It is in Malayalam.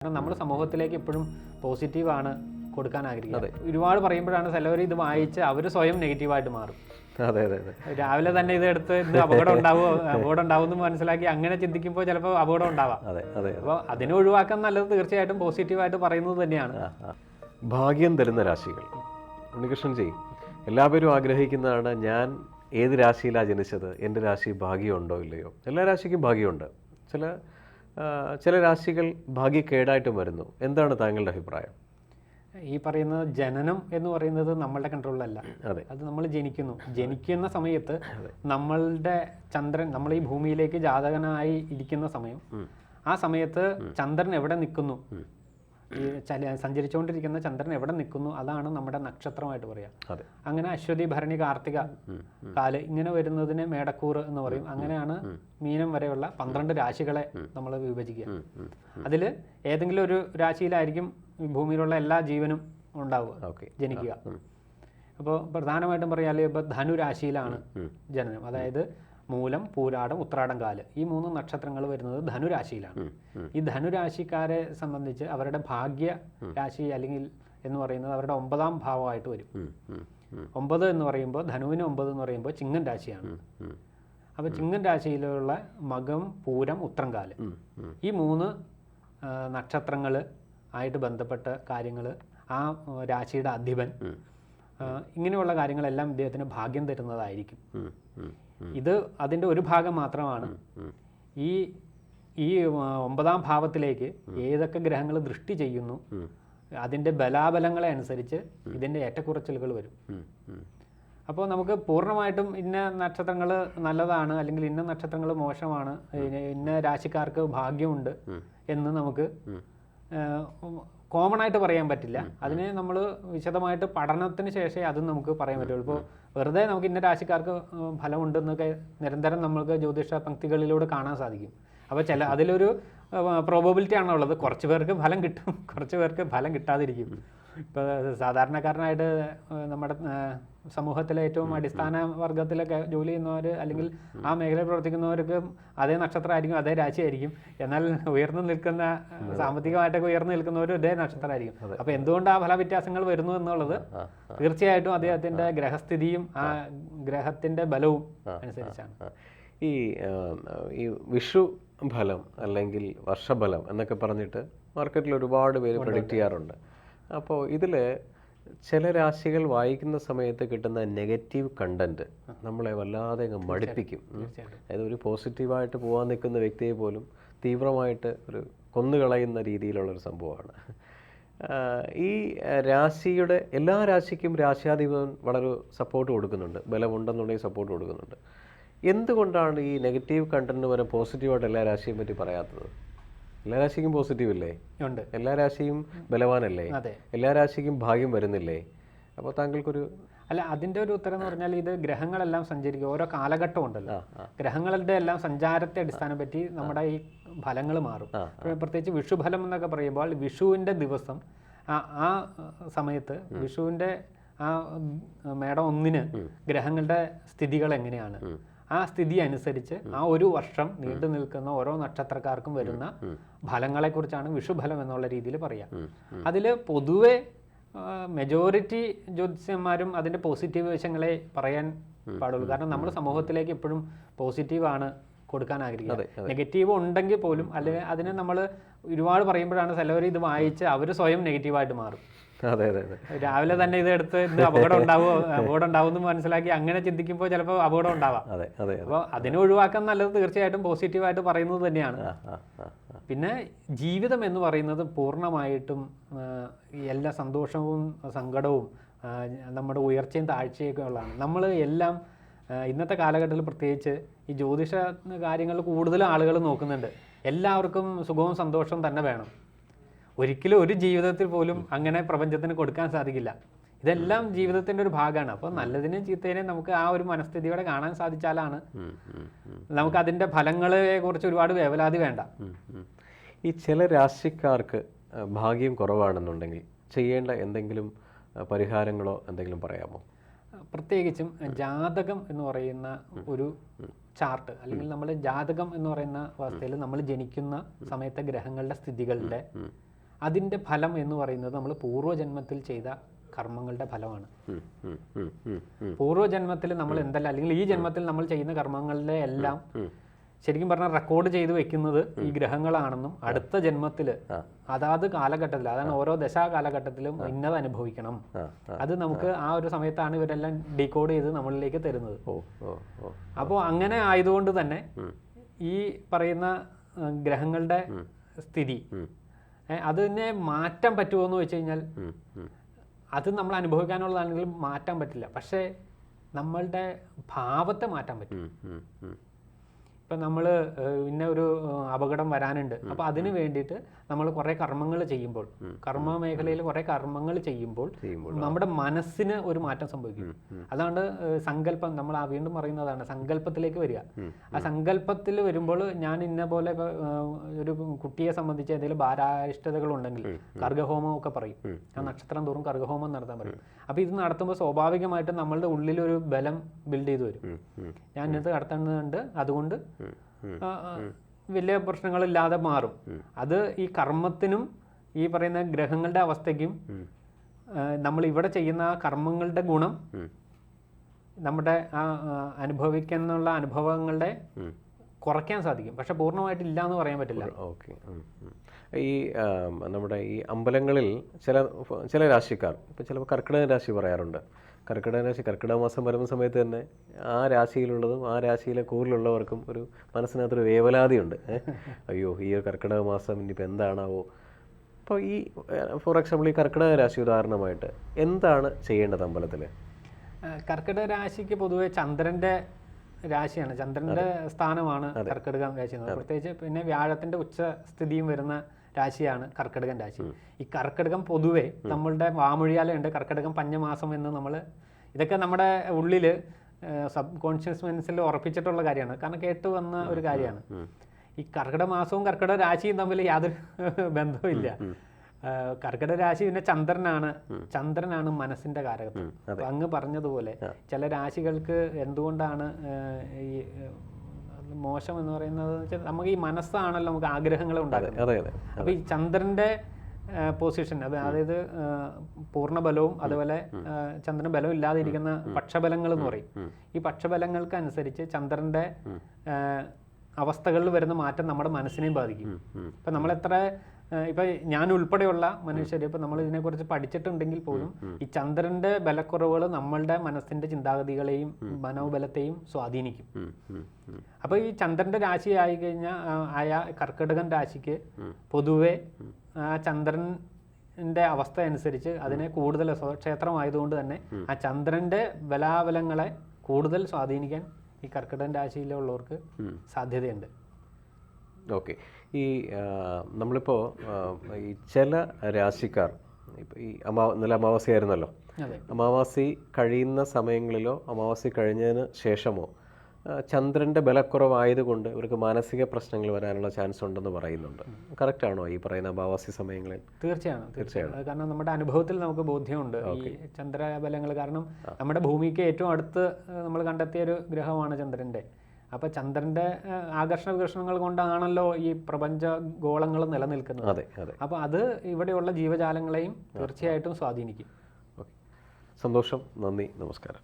കാരണം നമ്മൾ സമൂഹത്തിലേക്ക് എപ്പോഴും പോസിറ്റീവാണ് കൊടുക്കാൻ ആഗ്രഹിക്കുന്നത്. ഒരുപാട് പറയുമ്പോഴാണ് ചിലവർ ഇത് വായിച്ച് അവർ സ്വയം നെഗറ്റീവായിട്ട് മാറും. അതെ അതെ അതെ രാവിലെ തന്നെ ഇത് എടുത്ത് ഇത് അപകടം ഉണ്ടാവും എന്ന് മനസ്സിലാക്കി അങ്ങനെ ചിന്തിക്കുമ്പോൾ ചിലപ്പോൾ അപകടം ഉണ്ടാവാം. അതെ അതെ അപ്പോൾ അതിനെ ഒഴിവാക്കാൻ നല്ലത് തീർച്ചയായിട്ടും പോസിറ്റീവായിട്ട് പറയുന്നത് തന്നെയാണ്. ഭാഗ്യം തരുന്ന രാശികൾ. ഉണ്ണികൃഷ്ണൻ ജി, എല്ലാവരും ആഗ്രഹിക്കുന്നതാണ് ഞാൻ ഏത് രാശിയിലാണ് ജനിച്ചത്, എൻ്റെ രാശി ഭാഗ്യമുണ്ടോ ഇല്ലയോ. എല്ലാ രാശിക്കും ഭാഗ്യമുണ്ട്. ചില രാശികൾ ഭാഗ്യക്കേടായിട്ടും വരുന്നു. എന്താണ് താങ്കളുടെ അഭിപ്രായം? ഈ പറയുന്നത് ജനനം എന്ന് പറയുന്നത് നമ്മളുടെ കൺട്രോളിലല്ല. അത് നമ്മൾ ജനിക്കുന്ന സമയത്ത് നമ്മളുടെ ചന്ദ്രൻ, നമ്മൾ ഈ ഭൂമിയിലേക്ക് ജാതകനായി ഇരിക്കുന്ന സമയം, ആ സമയത്ത് ചന്ദ്രൻ എവിടെ നിൽക്കുന്നു, ഈ സഞ്ചരിച്ചുകൊണ്ടിരിക്കുന്ന ചന്ദ്രൻ എവിടെ നിൽക്കുന്നു, അതാണ് നമ്മുടെ നക്ഷത്രമായിട്ട് പറയാം. അങ്ങനെ അശ്വതി, ഭരണി, കാർത്തിക, കാല് ഇങ്ങനെ വരുന്നതിന് മേടക്കൂർ എന്ന് പറയും. അങ്ങനെയാണ് മീനം വരെയുള്ള 12 രാശികളെ നമ്മൾ വിഭജിക്കുക. അതിൽ ഏതെങ്കിലും ഒരു രാശിയിലായിരിക്കും ഭൂമിയിലുള്ള എല്ലാ ജീവനും ഉണ്ടാവുക, ജനിക്കുക. അപ്പോൾ പ്രധാനമായിട്ടും പറയാല് ഇപ്പോൾ ധനുരാശിയിലാണ് ജനനം. അതായത് മൂലം, പൂരാടം, ഉത്രാടം, കാല്, ഈ 3 നക്ഷത്രങ്ങൾ വരുന്നത് ധനുരാശിയിലാണ്. ഈ ധനുരാശിക്കാരെ സംബന്ധിച്ച് അവരുടെ ഭാഗ്യ രാശി അല്ലെങ്കിൽ എന്ന് പറയുന്നത് അവരുടെ 9ാം ഭാവമായിട്ട് വരും. 9 എന്ന് പറയുമ്പോൾ, ധനുവിന് 9 എന്ന് പറയുമ്പോൾ ചിങ്ങൻ രാശിയാണ്. അപ്പോൾ ചിങ്ങൻ രാശിയിലുള്ള മകം, പൂരം, ഉത്രം, കാല്, ഈ 3 നക്ഷത്രങ്ങൾ ആയിട്ട് ബന്ധപ്പെട്ട കാര്യങ്ങൾ, ആ രാശിയുടെ അധിപൻ, ഇങ്ങനെയുള്ള കാര്യങ്ങളെല്ലാം ഇദ്ദേഹത്തിന് ഭാഗ്യം തരുന്നതായിരിക്കും. ഇത് അതിൻ്റെ ഒരു ഭാഗം മാത്രമാണ്. ഈ 9ാം ഭാവത്തിലേക്ക് ഏതൊക്കെ ഗ്രഹങ്ങൾ ദൃഷ്ടി ചെയ്യുന്നു, അതിൻ്റെ ബലാബലങ്ങളെ അനുസരിച്ച് ഇതിൻ്റെ ഏറ്റക്കുറച്ചിലുകൾ വരും. അപ്പോൾ നമുക്ക് പൂർണ്ണമായിട്ടും ഇന്ന നക്ഷത്രങ്ങൾ നല്ലതാണ് അല്ലെങ്കിൽ ഇന്ന നക്ഷത്രങ്ങൾ മോശമാണ്, ഇന്ന രാശിക്കാർക്ക് ഭാഗ്യമുണ്ട് എന്ന് നമുക്ക് കോമൺ ആയിട്ട് പറയാൻ പറ്റില്ല. അതിനെ നമ്മൾ വിശദമായിട്ട് പഠനത്തിന് ശേഷമേ അതും നമുക്ക് പറയാൻ പറ്റുള്ളൂ. ഇപ്പോൾ വെറുതെ നമുക്ക് ഇന്ന രാശിക്കാർക്ക് ഫലമുണ്ടെന്നൊക്കെ നിരന്തരം നമ്മൾക്ക് ജ്യോതിഷ പങ്ക്തികളിലൂടെ കാണാൻ സാധിക്കും. അപ്പോൾ അതിലൊരു പ്രോബബിലിറ്റി ആണുള്ളത്. കുറച്ച് പേർക്ക് ഫലം കിട്ടും, കുറച്ച് പേർക്ക് ഫലം കിട്ടാതിരിക്കും. ഇപ്പോൾ സാധാരണക്കാരനായിട്ട് നമ്മുടെ സമൂഹത്തിലെ ഏറ്റവും അടിസ്ഥാന വർഗത്തിലൊക്കെ ജോലി ചെയ്യുന്നവർ അല്ലെങ്കിൽ ആ മേഖലയിൽ പ്രവർത്തിക്കുന്നവർക്ക് അതേ നക്ഷത്രമായിരിക്കും, അതേ രാശിയായിരിക്കും. എന്നാൽ ഉയർന്നു നിൽക്കുന്ന, സാമ്പത്തികമായിട്ടൊക്കെ ഉയർന്നു നിൽക്കുന്നവരും ഇതേ നക്ഷത്രമായിരിക്കും. അപ്പോൾ എന്തുകൊണ്ട് ആ ഫലവ്യത്യാസങ്ങൾ വരുന്നു എന്നുള്ളത് തീർച്ചയായിട്ടും അദ്ദേഹത്തിൻ്റെ ഗ്രഹസ്ഥിതിയും ആ ഗ്രഹത്തിൻ്റെ ബലവും അനുസരിച്ചാണ്. ഈ വിഷു ഫലം അല്ലെങ്കിൽ വർഷഫലം എന്നൊക്കെ പറഞ്ഞിട്ട് മാർക്കറ്റിൽ ഒരുപാട് പേര് പ്രൊഡിക്റ്റ് ചെയ്യാറുണ്ട്. അപ്പോൾ ഇതിൽ ചില രാശികൾ വായിക്കുന്ന സമയത്ത് കിട്ടുന്ന നെഗറ്റീവ് കണ്ടന്റ് നമ്മളെ വല്ലാതെ അങ്ങ് മടുപ്പിക്കും. അതായത് ഒരു പോസിറ്റീവായിട്ട് പോകാൻ നിൽക്കുന്ന വ്യക്തിയെ പോലും തീവ്രമായിട്ട് ഒരു കൊന്നുകളയുന്ന രീതിയിലുള്ളൊരു സംഭവമാണ്. ഈ രാശിയുടെ എല്ലാ രാശിക്കും രാശിയാധിപൻ വളരെ സപ്പോർട്ട് കൊടുക്കുന്നുണ്ട്, ബലമുണ്ടെന്നുണ്ടെങ്കിൽ സപ്പോർട്ട് കൊടുക്കുന്നുണ്ട്. എന്തുകൊണ്ടാണ് ഈ നെഗറ്റീവ് കണ്ടന്റിന് പകരം പോസിറ്റീവായിട്ട് എല്ലാ രാശിയെയും പറ്റി പറയാത്തത്? എല്ലാ രാശിക്കും പോസിറ്റീവ് അല്ലേ? ഉണ്ട്. എല്ലാ രാശിയും ബലവാനല്ലേ? എല്ലാ രാശിക്കും ഭാഗ്യം വരുന്നില്ലേ? അപ്പോൾ താങ്കൾക്കൊരു അതിൻ്റെ ഒരു ഉത്തരം എന്ന് പറഞ്ഞാൽ, ഇത് ഗ്രഹങ്ങളെല്ലാം സഞ്ചരിക്കും, ഓരോ കാലഘട്ടം ഉണ്ടല്ലോ, ഗ്രഹങ്ങളുടെ എല്ലാം സഞ്ചാരത്തെ അടിസ്ഥാനപ്പെടുത്തി നമ്മുടെ ഈ ഫലങ്ങൾ മാറും. പ്രത്യേകിച്ച് വിഷുഫലം എന്നൊക്കെ പറയുമ്പോൾ വിഷുവിൻ്റെ ദിവസം ആ സമയത്ത് വിഷുവിൻ്റെ ആ മേടം 1-ന് ഗ്രഹങ്ങളുടെ സ്ഥിതികൾ എങ്ങനെയാണ്, ആ സ്ഥിതി അനുസരിച്ച് ആ ഒരു വർഷം നീണ്ടു നിൽക്കുന്ന ഓരോ നക്ഷത്രക്കാർക്കും വരുന്ന ഫലങ്ങളെക്കുറിച്ചാണ് വിഷുഫലം എന്നുള്ള രീതിയിൽ പറയാം. അതിൽ പൊതുവെ മെജോറിറ്റി ജ്യോതിഷന്മാരും അതിൻ്റെ പോസിറ്റീവ് വശങ്ങളെ പറയാൻ പാടുള്ളൂ. കാരണം നമ്മൾ സമൂഹത്തിലേക്ക് എപ്പോഴും പോസിറ്റീവാണ് കൊടുക്കാൻ ആഗ്രഹിക്കുന്നത്. നെഗറ്റീവ് ഉണ്ടെങ്കിൽ പോലും അല്ലെങ്കിൽ അതിനെ നമ്മൾ ഒരുപാട് പറയുമ്പോഴാണ് ചിലവർ ഇത് വായിച്ച് അവർ സ്വയം നെഗറ്റീവായിട്ട് മാറും. രാവിലെ തന്നെ ഇത് എടുത്ത് ഇത് അപകടം ഉണ്ടാവും എന്ന് മനസ്സിലാക്കി അങ്ങനെ ചിന്തിക്കുമ്പോൾ ചിലപ്പോൾ അപകടം ഉണ്ടാവാം. അപ്പോൾ അതിനെ ഒഴിവാക്കാൻ നല്ലത് തീർച്ചയായിട്ടും പോസിറ്റീവായിട്ട് പറയുന്നത് തന്നെയാണ്. പിന്നെ ജീവിതം എന്ന് പറയുന്നത് പൂർണ്ണമായിട്ടും എല്ലാ സന്തോഷവും സങ്കടവും നമ്മുടെ ഉയർച്ചയും താഴ്ചയൊക്കെ ഉള്ളതാണ്. നമ്മൾ എല്ലാം ഇന്നത്തെ കാലഘട്ടത്തിൽ പ്രത്യേകിച്ച് ഈ ജ്യോതിഷ കാര്യങ്ങൾ കൂടുതൽ ആളുകൾ നോക്കുന്നുണ്ട്. എല്ലാവർക്കും സുഖവും സന്തോഷവും തന്നെ വേണം. ഒരിക്കലും ഒരു ജീവിതത്തിൽ പോലും അങ്ങനെ പ്രപഞ്ചത്തിന് കൊടുക്കാൻ സാധിക്കില്ല. ഇതെല്ലാം ജീവിതത്തിൻ്റെ ഒരു ഭാഗമാണ്. അപ്പോൾ നല്ലതിനെയും ചീത്തതിനെയും നമുക്ക് ആ ഒരു മനസ്ഥിതിയോടെ കാണാൻ സാധിച്ചാലാണ് നമുക്ക് അതിൻ്റെ ഫലങ്ങളെ കുറിച്ച് ഒരുപാട് വേവലാതി വേണ്ട. ഈ ചില രാശിക്കാർക്ക് ഭാഗ്യം കുറവാണെന്നുണ്ടെങ്കിൽ ചെയ്യേണ്ട എന്തെങ്കിലും പരിഹാരങ്ങളോ എന്തെങ്കിലും പറയാമോ? പ്രത്യേകിച്ചും ജാതകം എന്ന് പറയുന്ന ഒരു ചാർട്ട് അല്ലെങ്കിൽ നമ്മൾ ജാതകം എന്ന് പറയുന്ന അവസ്ഥയിൽ നമ്മൾ ജനിക്കുന്ന സമയത്തെ ഗ്രഹങ്ങളുടെ സ്ഥിതികളുടെ അതിൻ്റെ ഫലം എന്ന് പറയുന്നത് നമ്മൾ പൂർവ്വജന്മത്തിൽ ചെയ്ത കർമ്മങ്ങളുടെ ഫലമാണ്. പൂർവ്വജന്മത്തിൽ നമ്മൾ എന്തെല്ലാം, അല്ലെങ്കിൽ ഈ ജന്മത്തിൽ നമ്മൾ ചെയ്യുന്ന കർമ്മങ്ങളുടെ എല്ലാം ശരിക്കും പറഞ്ഞാൽ റെക്കോർഡ് ചെയ്ത് വെക്കുന്നത് ഈ ഗ്രഹങ്ങളാണെന്നും അടുത്ത ജന്മത്തിൽ അതാത് കാലഘട്ടത്തിൽ, അതാണ് ഓരോ ദശാകാലഘട്ടത്തിലും ഇന്നത് അനുഭവിക്കണം, അത് നമുക്ക് ആ ഒരു സമയത്താണ് ഇവരെല്ലാം ഡീകോഡ് ചെയ്ത് നമ്മളിലേക്ക് തരുന്നത്. അപ്പോൾ അങ്ങനെ ആയതുകൊണ്ട് തന്നെ ഈ പറയുന്ന ഗ്രഹങ്ങളുടെ സ്ഥിതി അതിനെ മാറ്റാൻ പറ്റുമോ എന്ന് വെച്ച് കഴിഞ്ഞാൽ അത് നമ്മൾ അനുഭവിക്കാനുള്ളതാണെങ്കിലും മാറ്റാൻ പറ്റില്ല. പക്ഷേ നമ്മളുടെ ഭാവത്തെ മാറ്റാൻ പറ്റും. ഇപ്പം നമ്മൾ പിന്നെ ഒരു അപകടം വരാനുണ്ട്, അപ്പോൾ അതിന് വേണ്ടിയിട്ട് നമ്മൾ കുറേ കർമ്മങ്ങൾ ചെയ്യുമ്പോൾ, കർമ്മ മേഖലയിൽ കുറേ കർമ്മങ്ങൾ ചെയ്യുമ്പോൾ നമ്മുടെ മനസ്സിന് ഒരു മാറ്റം സംഭവിക്കും. അതാണ് സങ്കല്പം. നമ്മൾ വീണ്ടും പറയുന്നതാണ് സങ്കല്പത്തിലേക്ക് വരിക. ആ സങ്കല്പത്തിൽ വരുമ്പോൾ ഞാൻ ഇന്ന പോലെ ഒരു കുട്ടിയെ സംബന്ധിച്ച് എന്തെങ്കിലും ഭാരാരിഷ്ടതകളുണ്ടെങ്കിൽ കർഗഹോമം ഒക്കെ പറയും. ആ നക്ഷത്രം തോറും കർഗഹോമം നടത്താൻ പറയും. അപ്പോൾ ഇത് നടത്തുമ്പോൾ സ്വാഭാവികമായിട്ടും നമ്മളുടെ ഉള്ളിലൊരു ബലം ബിൽഡ് ചെയ്ത് വരും. ഞാൻ ഇന്നത് നടത്തുന്നുണ്ട്, അതുകൊണ്ട് വലിയ പ്രശ്നങ്ങളില്ലാതെ മാറും. അത് ഈ കർമ്മത്തിനും ഈ പറയുന്ന ഗ്രഹങ്ങളുടെ അവസ്ഥയ്ക്കും നമ്മൾ ഇവിടെ ചെയ്യുന്ന കർമ്മങ്ങളുടെ ഗുണം നമ്മുടെ ആ അനുഭവിക്കാനുള്ള അനുഭവങ്ങളുടെ കുറയ്ക്കാൻ സാധിക്കും. പക്ഷെ പൂർണ്ണമായിട്ടില്ല എന്ന് പറയാൻ പറ്റില്ല. ഓക്കെ. ഈ നമ്മുടെ ഈ അമ്പലങ്ങളിൽ ചില രാശിക്കാർ ഇപ്പോൾ ചിലപ്പോൾ കർക്കിടക രാശി പറയാറുണ്ട്. കർക്കിടക രാശി കർക്കിടക മാസം വരുന്ന സമയത്ത് തന്നെ ആ രാശിയിലുള്ളതും ആ രാശിയിലെ കൂറിലുള്ളവർക്കും ഒരു മനസ്സിനകത്തൊരു വേവലാതിയുണ്ട്. അയ്യോ ഈ ഒരു കർക്കിടക മാസം ഇനിയിപ്പോൾ എന്താണാവോ. അപ്പോൾ ഈ ഫോർ എക്സാമ്പിൾ ഈ കർക്കിടക രാശി ഉദാഹരണമായിട്ട് എന്താണ് ചെയ്യേണ്ടത് അമ്പലത്തിൽ? കർക്കിടക രാശിക്ക് പൊതുവെ ചന്ദ്രൻ്റെ രാശിയാണ്, ചന്ദ്രൻ്റെ സ്ഥാനമാണ് കർക്കിടകം രാശി എന്ന് പറയുന്നത്. പ്രത്യേകിച്ച് പിന്നെ വ്യാഴത്തിൻ്റെ ഉച്ചസ്ഥിതിയും വരുന്ന രാശിയാണ് കർക്കിടകൻ രാശി. ഈ കർക്കിടകം പൊതുവെ നമ്മളുടെ വാമൊഴിയാലുണ്ട് കർക്കിടകം പഞ്ഞമാസം എന്ന് നമ്മൾ ഇതൊക്കെ നമ്മുടെ ഉള്ളിൽ സബ് കോൺഷ്യസ് മനസ്സിൽ ഉറപ്പിച്ചിട്ടുള്ള കാര്യമാണ്. കാരണം കേട്ട് വന്ന ഒരു കാര്യമാണ്. ഈ കർക്കിടക മാസവും കർക്കിടക രാശിയും തമ്മിൽ യാതൊരു ബന്ധവുമില്ല. കർക്കിടക രാശി പിന്നെ ചന്ദ്രനാണ് മനസ്സിന്റെ കാരകത്വം. അപ്പൊ അങ്ങ് പറഞ്ഞതുപോലെ ചില രാശികൾക്ക് എന്തുകൊണ്ടാണ് ഈ മോശം എന്ന് പറയുന്നത് വെച്ചാൽ നമുക്ക് ഈ മനസ്സാണല്ലോ നമുക്ക് ആഗ്രഹങ്ങൾ ഉണ്ടാക്കുന്നത്. അപ്പൊ ഈ ചന്ദ്രന്റെ പൊസിഷൻ അതായത് പൂർണ്ണ ബലവും അതുപോലെ ചന്ദ്രന് ബലം ഇല്ലാതിരിക്കുന്ന പക്ഷബലങ്ങൾ എന്ന് പറയും. ഈ പക്ഷബലങ്ങൾക്ക് അനുസരിച്ച് ചന്ദ്രന്റെ അവസ്ഥകളിൽ വരുന്ന മാറ്റം നമ്മുടെ മനസ്സിനെയും ബാധിക്കും. ഇപ്പൊ നമ്മളെത്ര ഇപ്പൊ ഞാൻ ഉൾപ്പെടെയുള്ള മനുഷ്യർ ഇപ്പൊ നമ്മൾ ഇതിനെക്കുറിച്ച് പഠിച്ചിട്ടുണ്ടെങ്കിൽ പോലും ഈ ചന്ദ്രന്റെ ബലക്കുറവുകൾ നമ്മളുടെ മനസ്സിന്റെ ചിന്താഗതികളെയും മനോബലത്തെയും സ്വാധീനിക്കും. അപ്പൊ ഈ ചന്ദ്രന്റെ രാശി ആയി കഴിഞ്ഞാൽ ആയ കർക്കിടകൻ രാശിക്ക് പൊതുവെ ആ ചന്ദ്രന്റെ അവസ്ഥ അനുസരിച്ച് അതിനെ കൂടുതൽ ക്ഷേത്രമായതുകൊണ്ട് തന്നെ ആ ചന്ദ്രന്റെ ബലാബലങ്ങളെ കൂടുതൽ സ്വാധീനിക്കാൻ ഈ കർക്കിടകൻ രാശിയിലുള്ളവർക്ക് സാധ്യതയുണ്ട്. ഓക്കെ. ഈ നമ്മളിപ്പോൾ ഈ ചില രാശിക്കാർ ഇപ്പോൾ ഈ ഇന്നലെ അമാവാസ്യയായിരുന്നല്ലോ, അമാവാസി കഴിയുന്ന സമയങ്ങളിലോ അമാവാസി കഴിഞ്ഞതിന് ശേഷമോ ചന്ദ്രൻ്റെ ബലക്കുറവായതുകൊണ്ട് ഇവർക്ക് മാനസിക പ്രശ്നങ്ങൾ വരാനുള്ള ചാൻസ് ഉണ്ടെന്ന് പറയുന്നുണ്ട്. കറക്റ്റാണോ ഈ പറയുന്ന അമാവാസി സമയങ്ങളിൽ? തീർച്ചയായും. കാരണം നമ്മുടെ അനുഭവത്തിൽ നമുക്ക് ബോധ്യമുണ്ട് ഈ ചന്ദ്രബലങ്ങൾ. കാരണം നമ്മുടെ ഭൂമിക്ക് ഏറ്റവും അടുത്ത് നമ്മൾ കണ്ടെത്തിയ ഒരു ഗ്രഹമാണ് ചന്ദ്രൻ്റെ. അപ്പോൾ ചന്ദ്രൻ്റെ ആകർഷണ വികർഷണങ്ങൾ കൊണ്ടാണല്ലോ ഈ പ്രപഞ്ച ഗോളങ്ങൾ നിലനിൽക്കുന്നത്. അപ്പോൾ അത് ഇവിടെയുള്ള ജീവജാലങ്ങളെയും തീർച്ചയായിട്ടും സ്വാധീനിക്കും. സന്തോഷം, നന്ദി, നമസ്കാരം.